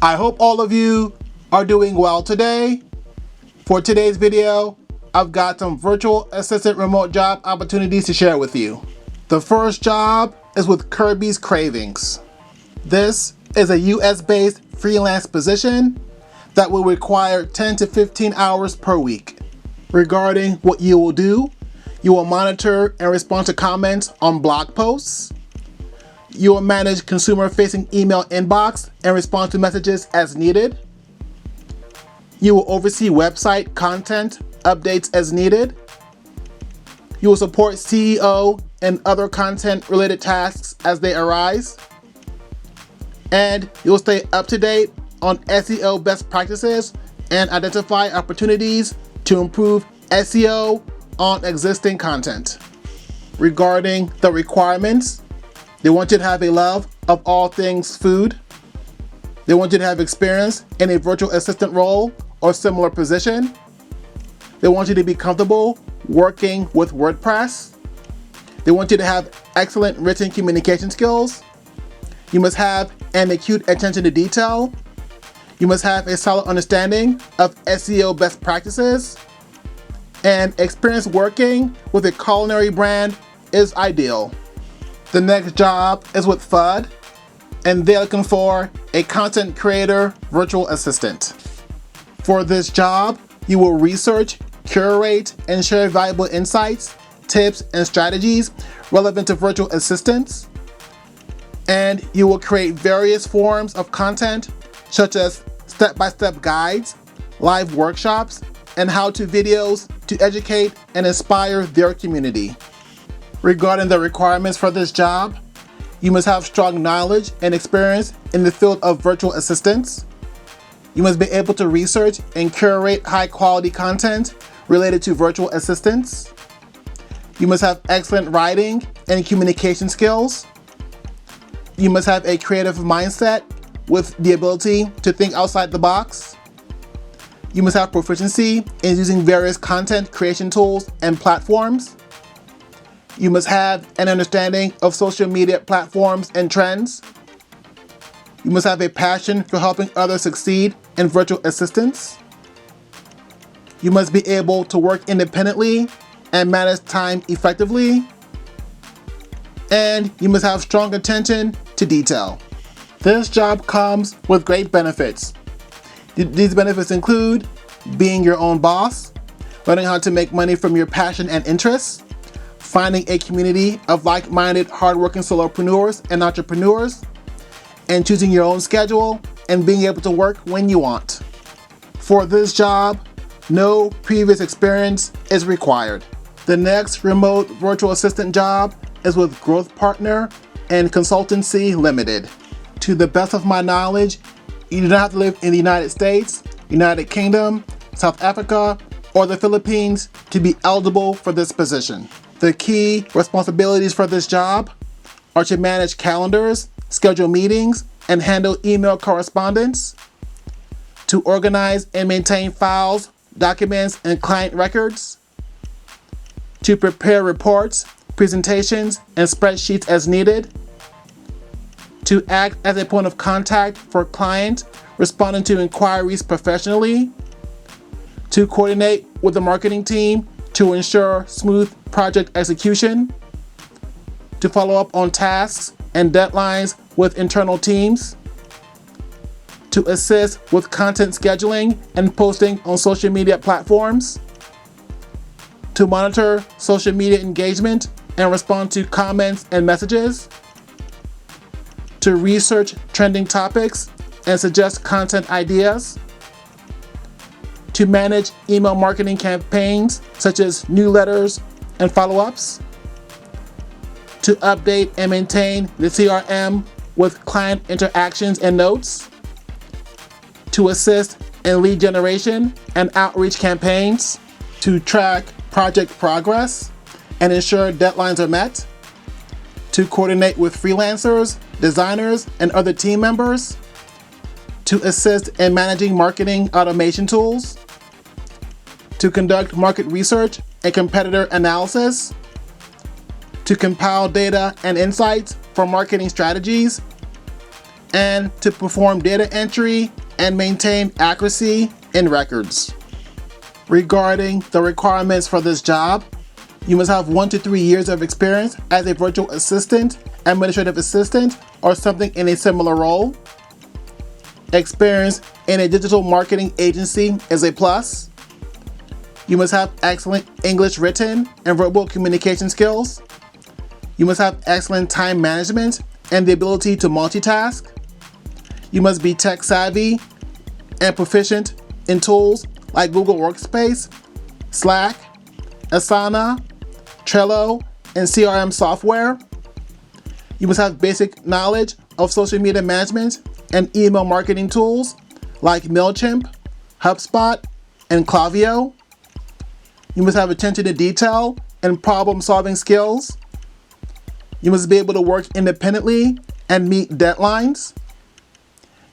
I hope all of you are doing well today. For today's video, I've got some virtual assistant remote job opportunities to share with you. The first job is with Kirbie's Cravings. This is a US-based freelance position that will require 10 to 15 hours per week. Regarding what you will do, you will monitor and respond to comments on blog posts. You will manage consumer-facing email inbox and respond to messages as needed. You will oversee website content updates as needed. You will support CEO and other content-related tasks as they arise. And you will stay up to date on SEO best practices and identify opportunities to improve SEO on existing content. Regarding the requirements, they want you to have a love of all things food. They want you to have experience in a virtual assistant role or similar position. They want you to be comfortable working with WordPress. They want you to have excellent written communication skills. You must have an acute attention to detail. You must have a solid understanding of SEO best practices. And experience working with a culinary brand is ideal. The next job is with FUD, and they're looking for a content creator virtual assistant. For this job, you will research, curate, and share valuable insights, tips, and strategies relevant to virtual assistants. And you will create various forms of content, such as step-by-step guides, live workshops, and how-to videos to educate and inspire their community. Regarding the requirements for this job, you must have strong knowledge and experience in the field of virtual assistants. You must be able to research and curate high-quality content related to virtual assistants. You must have excellent writing and communication skills. You must have a creative mindset with the ability to think outside the box. You must have proficiency in using various content creation tools and platforms. You must have an understanding of social media platforms and trends. You must have a passion for helping others succeed in virtual assistance. You must be able to work independently and manage time effectively. And you must have strong attention to detail. This job comes with great benefits. These benefits include being your own boss, learning how to make money from your passion and interests, finding a community of like-minded, hardworking solopreneurs and entrepreneurs, and choosing your own schedule and being able to work when you want. For this job, no previous experience is required. The next remote virtual assistant job is with Growth Partner and Consultancy Limited. To the best of my knowledge, you do not have to live in the United States, United Kingdom, South Africa, or the Philippines to be eligible for this position. The key responsibilities for this job are to manage calendars, schedule meetings, and handle email correspondence, to organize and maintain files, documents, and client records, to prepare reports, presentations, and spreadsheets as needed, to act as a point of contact for clients responding to inquiries professionally, to coordinate with the marketing team to ensure smooth project execution, to follow up on tasks and deadlines with internal teams, to assist with content scheduling and posting on social media platforms, to monitor social media engagement and respond to comments and messages, to research trending topics and suggest content ideas, to manage email marketing campaigns such as newsletters and follow-ups, to update and maintain the CRM with client interactions and notes, to assist in lead generation and outreach campaigns, to track project progress and ensure deadlines are met, to coordinate with freelancers, designers, and other team members, to assist in managing marketing automation tools, to conduct market research and competitor analysis, to compile data and insights for marketing strategies, and to perform data entry and maintain accuracy in records. Regarding the requirements for this job, you must have 1 to 3 years of experience as a virtual assistant, administrative assistant, or something in a similar role. Experience in a digital marketing agency is a plus. You must have excellent English written and verbal communication skills. You must have excellent time management and the ability to multitask. You must be tech savvy and proficient in tools like Google Workspace, Slack, Asana, Trello, and CRM software. You must have basic knowledge of social media management and email marketing tools like MailChimp, HubSpot, and Klaviyo. You must have attention to detail and problem-solving skills. You must be able to work independently and meet deadlines.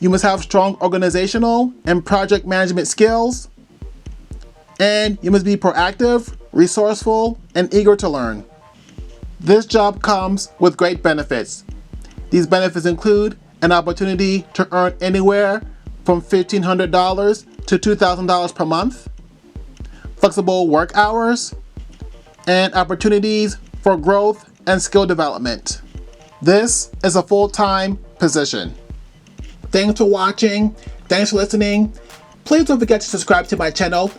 You must have strong organizational and project management skills. And you must be proactive, resourceful, and eager to learn. This job comes with great benefits. These benefits include an opportunity to earn anywhere from $1,500 to $2,000 per month, flexible work hours, and opportunities for growth and skill development. This is a full-time position. Thanks for watching. Thanks for listening. Please don't forget to subscribe to my channel.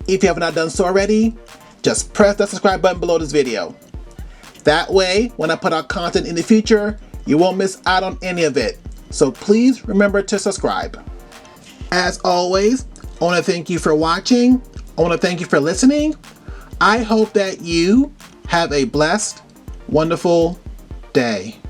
If you have not done so already, just press that subscribe button below this video. That way, when I put out content in the future, you won't miss out on any of it. So please remember to subscribe. As always, I want to thank you for watching. I want to thank you for listening. I hope that you have a blessed, wonderful day.